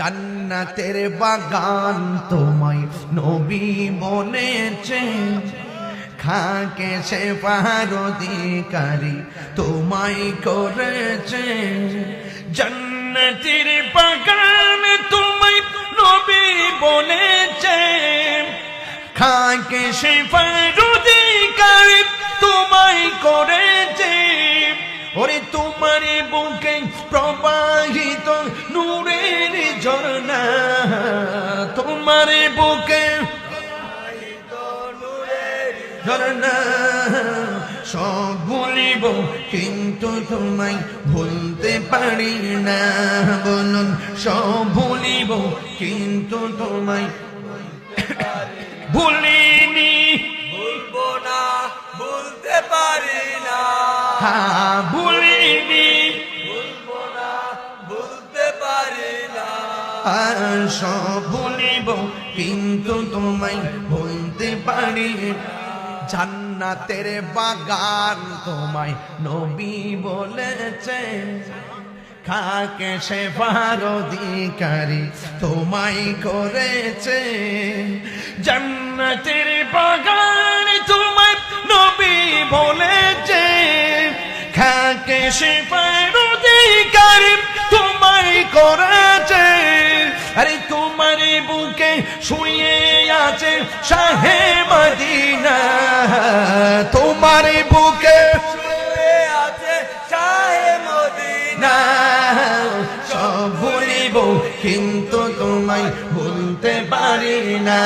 জান্নাতের বাগান তোমায় নবী বলেছে, খাকে সে পার অধিকারী তোমায় করেছে। জান্নাতের বাগান তোমায় নবী বলেছে, খাকে সে পার অধিকারী তোমায় করেছে। ওরে তোমার বুকে প্রবাহিত নূরের ঝর্ণা, তোমার বুকে প্রবাহিত নূরের ঝর্ণা। সব ভুলিব কিন্তু তোমায় ভুলতে পারি না। বলুন সব ভুলিব কিন্তু তোমায় ভুলিনি, ভুলবো না, ভুলতে পারি না। হ্যাঁ ভুলিনি, ভুলবো না, ভুলতে পারি না। আর সব ভুলিব কিন্তু তোমায় ভুলতে পারি না। জান্নাতের বাগান তোমায় নবী বলেছে, খাকে সে পার অধিকারী তোমায় করেছে। জান্নাতের বাগান তোমায় নবী বলেছে, খাকে সে পার অধিকারী তোমায় করেছে। আরে তোমার বুকে শুয়ে আছে শাহে মদিনা, তোমার বুকে শুয়ে আছে শাহে মদিনা। সব ভুলিব কিন্তু তোমায় ভুলতে পারি না।